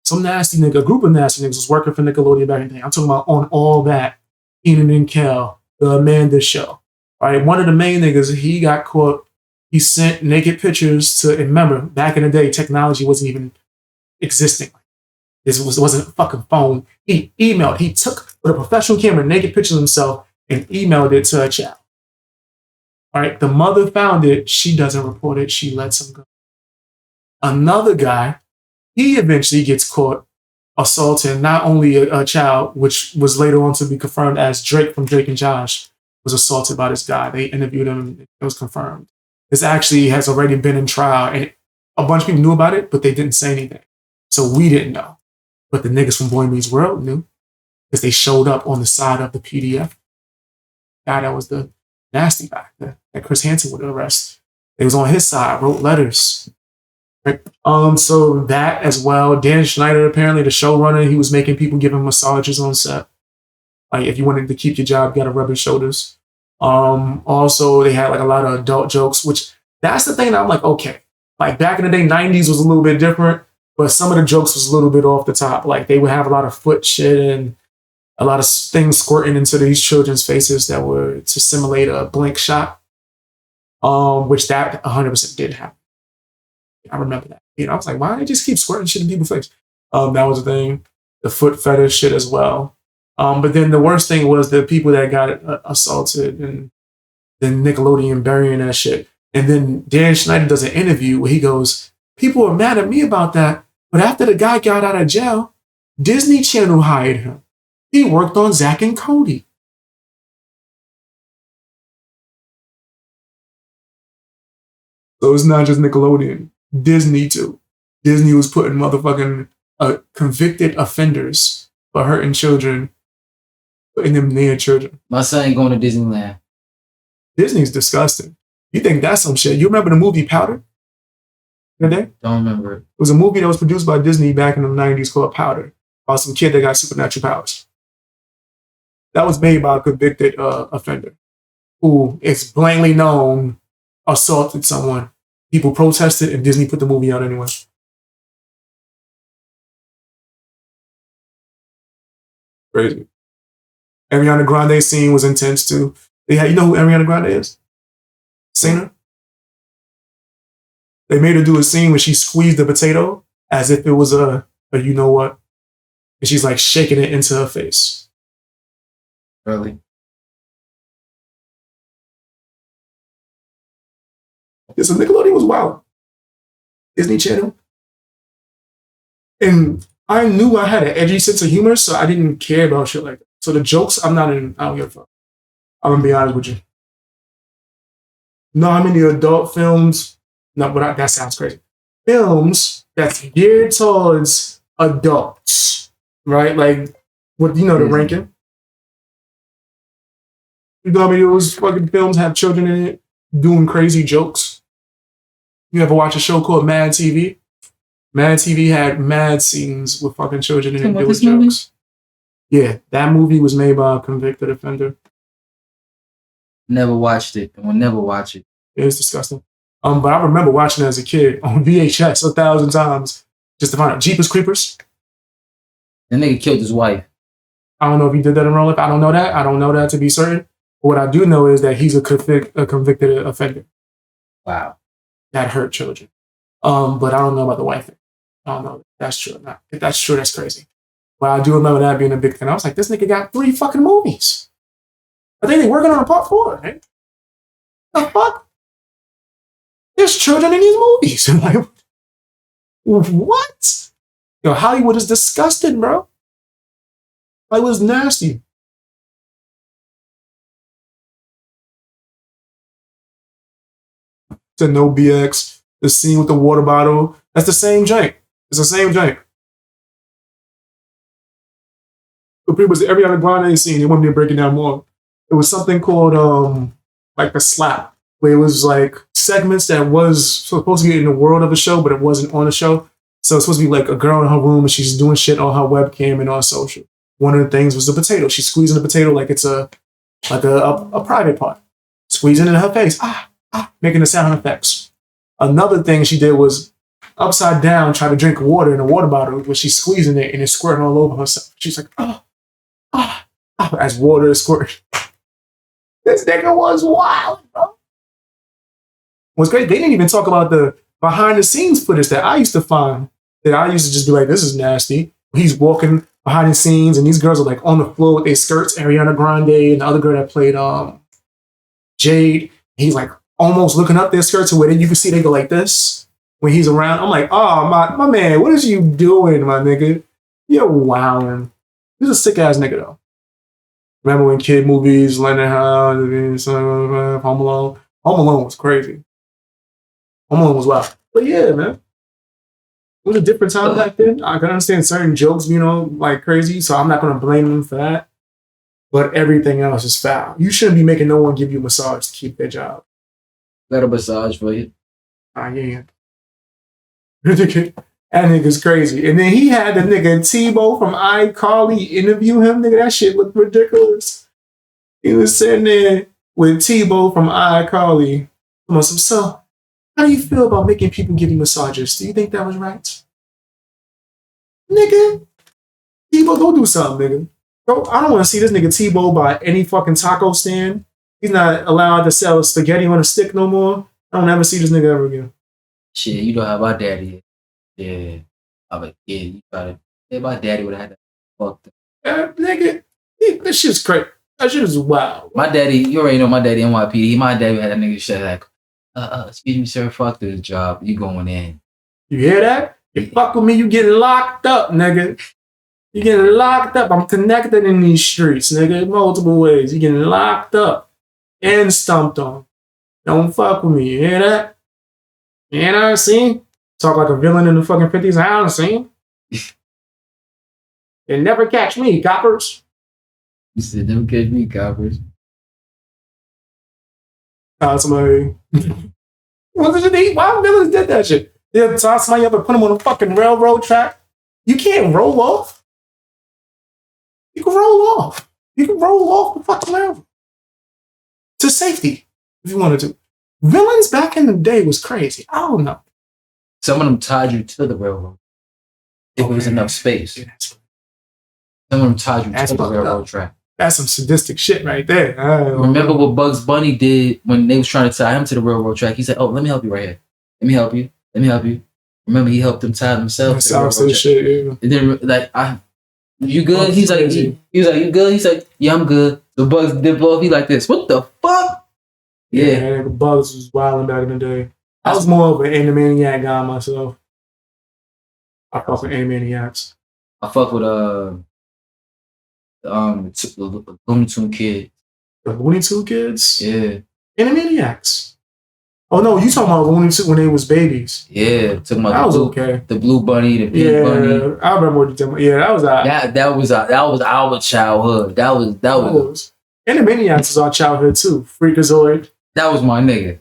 some nasty nigga, a group of nasty niggas was working for Nickelodeon back in the day. I'm talking about on all that, Keenan and Kel, the Amanda Show. All right, one of the main niggas, he got caught. He sent naked pictures to, and remember, back in the day, technology wasn't even existing. This wasn't a fucking phone. He emailed. He took with a professional camera naked pictures of himself and emailed it to a child. All right, the mother found it. She doesn't report it. She lets him go. Another guy, he eventually gets caught assaulting not only a child, which was later on to be confirmed as Drake from Drake and Josh was assaulted by this guy. They interviewed him. It was confirmed. This actually has already been in trial, and a bunch of people knew about it, but they didn't say anything. So we didn't know. But the niggas from Boy Meets World knew because they showed up on the side of the PDF. Guy that was the nasty guy that Chris Hansen would arrest. They was on his side, wrote letters. Right? So that as well. Dan Schneider, apparently the showrunner, he was making people give him massages on set. Like if you wanted to keep your job, you got to rub his shoulders. Also, they had like a lot of adult jokes, which that's the thing that I'm like, okay. Like back in the day, 90s was a little bit different, but some of the jokes was a little bit off the top. Like they would have a lot of foot shit and a lot of things squirting into these children's faces that were to simulate a blink shot, which that 100% did happen. I remember that. I was like, why do they just keep squirting shit in people's face? That was the thing. The foot fetish shit as well. But then the worst thing was the people that got assaulted and then Nickelodeon burying that shit. And then Dan Schneider does an interview where he goes, people are mad at me about that, but after the guy got out of jail, Disney Channel hired him. He worked on Zack and Cody. So it's not just Nickelodeon. Disney too. Disney was putting motherfucking convicted offenders for hurting children, putting them near children. My son ain't going to Disneyland. Disney's disgusting. You think that's some shit? You remember the movie Powder? Don't remember it. It was a movie that was produced by Disney back in the 90s called Powder, about some kid that got supernatural powers. That was made by a convicted offender who is blatantly known assaulted someone. People protested and Disney put the movie out anyway. Crazy. Ariana Grande scene was intense too. You know who Ariana Grande is? Singer. They made her do a scene where she squeezed the potato as if it was a you know what, and she's like shaking it into her face. Really? Yeah, so Nickelodeon was wild. Disney Channel. And I knew I had an edgy sense of humor, so I didn't care about shit like that. So the jokes, I don't give a fuck. I'm gonna be honest with you. No, how many adult films? No, but that sounds crazy. Films that's geared towards adults, right? Like, what the ranking? You know how many of those fucking films have children in it doing crazy jokes? You ever watch a show called Mad TV? Mad TV had mad scenes with fucking children in it doing jokes. Yeah, that movie was made by a convicted offender. Never watched it and will never watch it. It was disgusting. But I remember watching it as a kid on VHS 1,000 times just to find out. Jeepers Creepers. The nigga killed his wife. I don't know if he did that in real life. I don't know that. I don't know that to be certain. But what I do know is that he's a convicted offender. Wow. That hurt children. But I don't know about the wife thing. I don't know if that's true or not. If that's true, that's crazy. But I do remember that being a big thing. I was like, this nigga got 3 fucking movies. I think they're working on a part 4, right? The fuck? There's children in these movies. Like, what? Yo, Hollywood is disgusting, bro. Hollywood's nasty. To No BX, the scene with the water bottle, that's the same jank. It's the same jank. The pretty much every other Grande scene, they want me to break it down more. It was something called like the slap, where it was like segments that was supposed to be in the world of the show, but it wasn't on the show. So it's supposed to be like a girl in her room and she's doing shit on her webcam and on social. One of the things was the potato. She's squeezing the potato like it's a private part. Squeezing it in her face, making the sound effects. Another thing she did was upside down trying to drink water in a water bottle where she's squeezing it and it's squirting all over herself. She's like, oh, oh, oh, as water is squirting. This nigga was wild, bro. What's great, they didn't even talk about the behind the scenes footage that I used to find, that I used to just be like, this is nasty. He's walking behind the scenes and these girls are like on the floor with their skirts, Ariana Grande and the other girl that played Jade. He's like almost looking up their skirts to where you can see they go like this when he's around. I'm like, oh, my man, what is you doing, my nigga? You're wilding. He's a sick ass nigga though. Remember when kid movies, Leonard House, Home Alone? Home Alone was crazy. Home Alone was wild. But yeah, man. It was a different time back then. I can understand certain jokes, like crazy, so I'm not going to blame them for that. But everything else is foul. You shouldn't be making no one give you a massage to keep their job. Got a massage for you. Yeah. That nigga's crazy. And then he had the nigga Tebow from iCarly interview him. Nigga, that shit looked ridiculous. He was sitting there with Tebow from iCarly. So, how do you feel about making people give you massages? Do you think that was right? Nigga, Tebow, go do something, nigga. Bro, I don't want to see this nigga Tebow by any fucking taco stand. He's not allowed to sell spaghetti on a stick no more. I don't ever see this nigga ever again. Shit, you know how my daddy is. Yeah. I'm like, yeah, you got it. Yeah, my daddy would have had that fucked up. Nigga, that shit's crazy. That shit is wild. My daddy, you already know my daddy NYPD. My daddy had that nigga shit like, excuse me, sir, fuck this job. You going in. You hear that? You fuck with me, you get locked up, nigga. You getting locked up. I'm connected in these streets, nigga, multiple ways. You getting locked up and stumped on. Don't fuck with me. You hear that? You know what I'm saying? Talk like a villain in the fucking 50s. I don't see. They never catch me, coppers. You said never catch me, coppers. Somebody. Why villains did that shit? They'll toss somebody up and put them on a fucking railroad track. You can't roll off. You can roll off. You can roll off the fucking railroad. To safety, if you wanted to. Villains back in the day was crazy. I don't know. Some of them tied you to the railroad. If it was enough space. Yeah, some of them tied you to the railroad track. That's some sadistic shit right there. Remember what Bugs Bunny did when they was trying to tie him to the railroad track? He said, oh, let me help you right here. Let me help you. Let me help you. Remember, he helped them tie themselves to the railroad track. Shit, yeah. And then, like, you good? He's like, he was like, you good? He's like, yeah, I'm good. The Bugs did blow up. He like this. What the fuck? Yeah, the Bugs was wilding back in the day. I was more of an Animaniac guy myself. I fuck with Animaniacs. I fuck with the Looney Tunes kids. The Looney Tunes kids? Yeah. Animaniacs. Oh no, you talking about Looney Tunes when they was babies? Yeah, talking about that was okay. The blue bunny, the pink bunny. I remember what you talking about. Yeah, that was that was our childhood. That was Animaniacs was our childhood too. Freakazoid. That was my nigga.